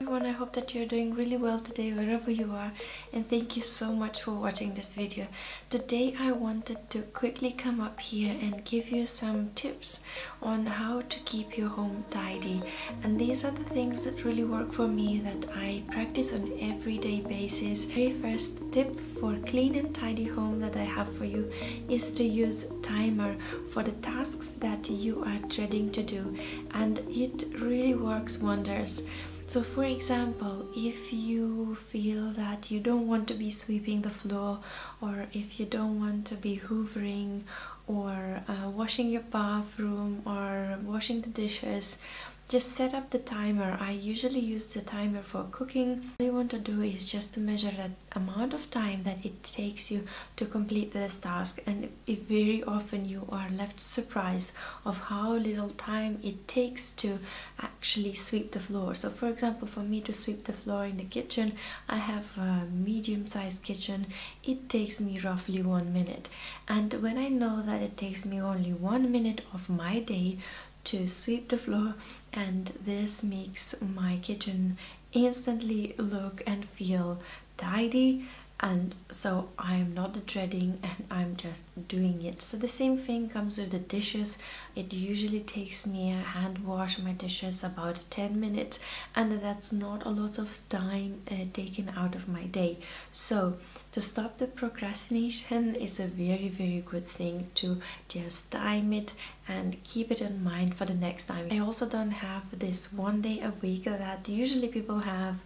Everyone, I hope that you're doing really well today wherever you are, and thank you so much for watching this video. Today I wanted to quickly come up here and give you some tips on how to keep your home tidy, and these are the things that really work for me that I practice on an everyday basis. Very first tip for clean and tidy home that I have for you is to use timer for the tasks that you are dreading to do, and it really works wonders. So for example, if you feel that you don't want to be sweeping the floor, or if you don't want to be hoovering or washing your bathroom or washing the dishes, just set up the timer. I usually use the timer for cooking. All you want to do is just to measure that amount of time that it takes you to complete this task, and if very often you are left surprised of how little time it takes to actually sweep the floor. So for example, for me to sweep the floor in the kitchen, I have a medium-sized kitchen. It takes me roughly 1 minute, and when I know that it takes me only 1 minute of my day to sweep the floor, and this makes my kitchen instantly look and feel tidy, and so I'm not dreading and I'm just doing it. So the same thing comes with the dishes. It usually takes me a hand wash my dishes about 10 minutes, and that's not a lot of time taken out of my day. So to stop the procrastination is a very good thing to just time it and keep it in mind for the next time. I also don't have this 1 day a week that usually people have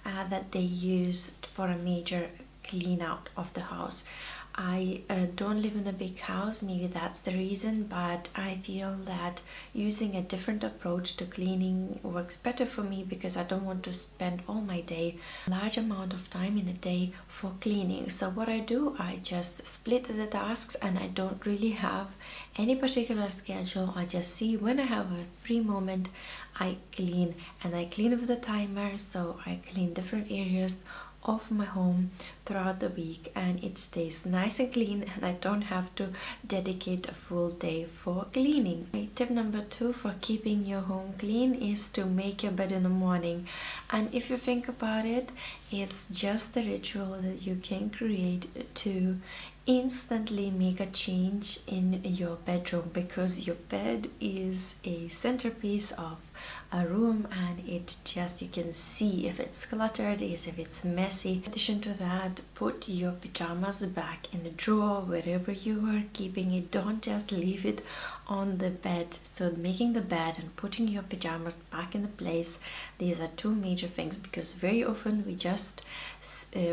that they use for a major clean out of the house. I don't live in a big house, maybe that's the reason, but I feel that using a different approach to cleaning works better for me, because I don't want to spend all my day, a large amount of time in a day for cleaning. So what I do, I just split the tasks, and I don't really have any particular schedule. I just see when I have a free moment, I clean, and I clean with the timer. So I clean different areas of my home throughout the week, and it stays nice and clean, and I don't have to dedicate a full day for cleaning. Okay, tip number 2 for keeping your home clean is to make your bed in the morning. And if you think about it, it's just the ritual that you can create to instantly make a change in your bedroom, because your bed is a centerpiece of a room, and it just, you can see if it's cluttered, if it's messy. In addition to that, put your pajamas back in the drawer wherever you are keeping it. Don't just leave it on the bed. So making the bed and putting your pajamas back in the place, these are two major things, because very often we just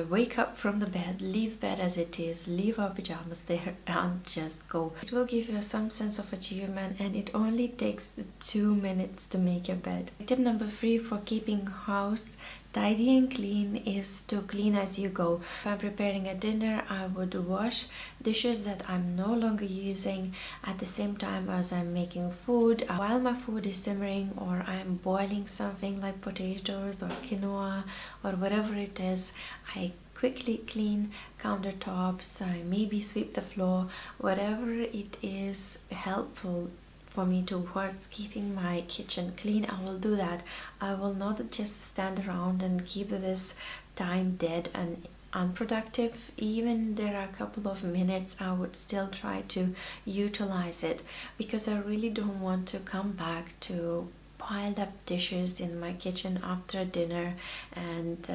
wake up from the bed, leave bed as it is, leave our pajamas there and just go. It will give you some sense of achievement, and it only takes 2 minutes to make your bed. Tip number 3 for keeping house tidy and clean is to clean as you go. If I'm preparing a dinner, I would wash dishes that I'm no longer using at the same time as I'm making food. While my food is simmering, or I'm boiling something like potatoes or quinoa or whatever it is, I quickly clean countertops, I maybe sweep the floor, whatever it is helpful for me towards keeping my kitchen clean, I will do that. I will not just stand around and keep this time dead and unproductive. Even there are a couple of minutes, I would still try to utilize it, because I really don't want to come back to piled up dishes in my kitchen after dinner, and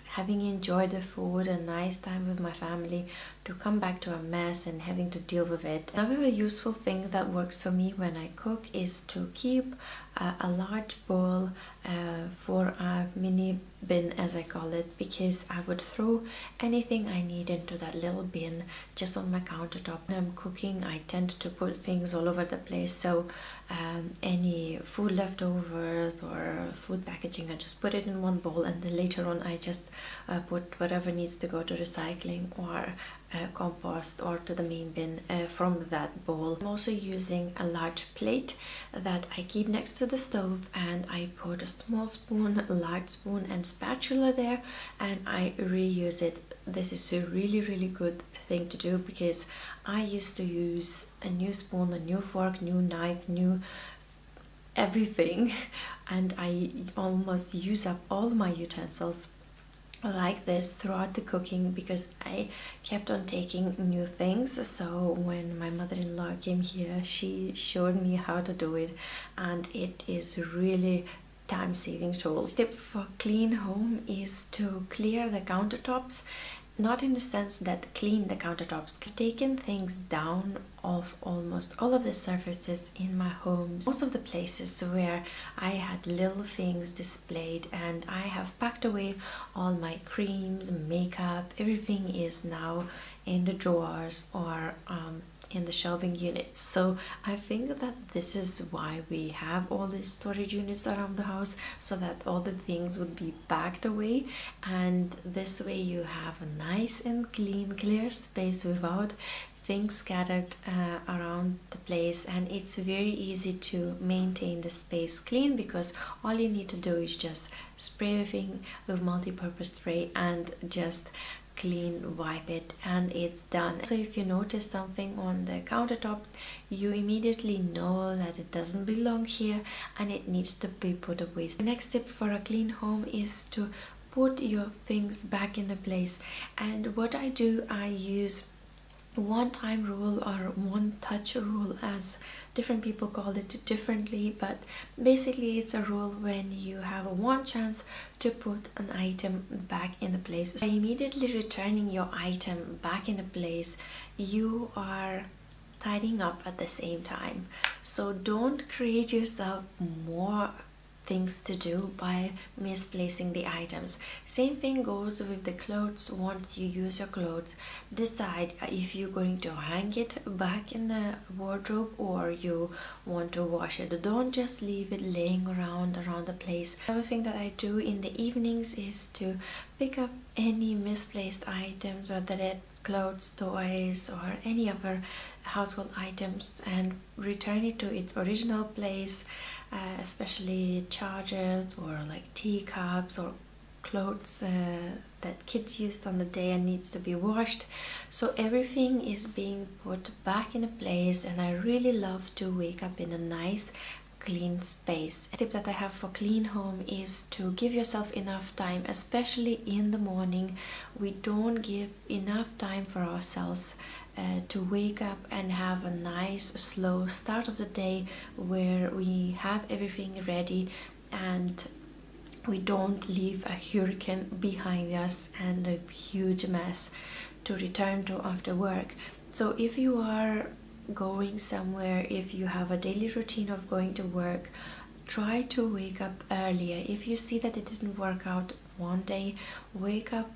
having enjoyed the food, a nice time with my family, to come back to a mess and having to deal with it. Another useful thing that works for me when I cook is to keep a large bowl for a mini bin, as I call it, because I would throw anything I need into that little bin just on my countertop. When I'm cooking, I tend to put things all over the place, so any food leftovers or food packaging, I just put it in one bowl, and then later on I just put whatever needs to go to recycling or compost or to the main bin from that bowl. I'm also using a large plate that I keep next to the stove, and I put a small spoon, a large spoon and spatula there, and I reuse it. This is a really good thing to do, because I used to use a new spoon, a new fork, new knife, new everything, and I almost use up all my utensils like this throughout the cooking because I kept on taking new things. So when my mother-in-law came here, she showed me how to do it, and it is really time-saving tool. Tip for clean home is to clear the countertops, not in the sense that clean the countertops. I've taken things down of almost all of the surfaces in my home, most of the places where I had little things displayed, and I have packed away all my creams, makeup. Everything is now in the drawers or in the shelving units. So I think that this is why we have all these storage units around the house, so that all the things would be packed away, and this way you have a nice and clean, clear space without things scattered around the place. And it's very easy to maintain the space clean because all you need to do is just spray everything with multi-purpose spray and just clean, wipe it, and it's done. So if you notice something on the countertops, you immediately know that it doesn't belong here and it needs to be put away. The next tip for a clean home is to put your things back in the place. And what I do, I use one-time rule or one-touch rule, as different people call it differently, but basically it's a rule when you have one chance to put an item back in a place. By immediately returning your item back in a place, you are tidying up at the same time. So don't create yourself more things to do by misplacing the items. Same thing goes with the clothes. Once you use your clothes, decide if you're going to hang it back in the wardrobe or you want to wash it. Don't just leave it laying around the place. Another thing that I do in the evenings is to pick up any misplaced items, whether it's clothes, toys, or any other household items, and return it to its original place, especially chargers or like teacups or clothes that kids used on the day and needs to be washed. So everything is being put back in a place, and I really love to wake up in a nice clean space. A tip that I have for clean home is to give yourself enough time, especially in the morning. We don't give enough time for ourselves to wake up and have a nice slow start of the day where we have everything ready and we don't leave a hurricane behind us and a huge mess to return to after work. So if you are going somewhere, if you have a daily routine of going to work, try to wake up earlier. If you see that it didn't work out one day, wake up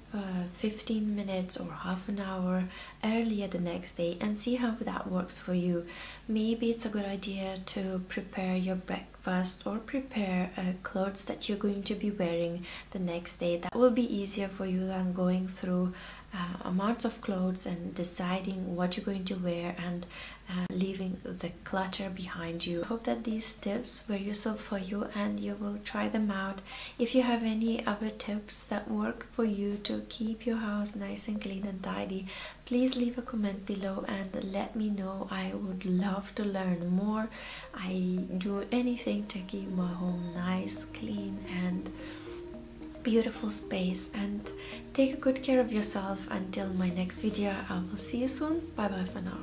15 minutes or half an hour earlier the next day and see how that works for you. Maybe it's a good idea to prepare your breakfast or prepare clothes that you're going to be wearing the next day. That will be easier for you than going through amounts of clothes and deciding what you're going to wear and leaving the clutter behind you. I hope that these tips were useful for you and you will try them out. If you have any other tips that work for you to keep your house nice and clean and tidy, please leave a comment below and let me know. I would love to learn more. I do anything to keep my home nice, clean, and beautiful space. And take good care of yourself. Until my next video, I will see you soon. Bye bye for now.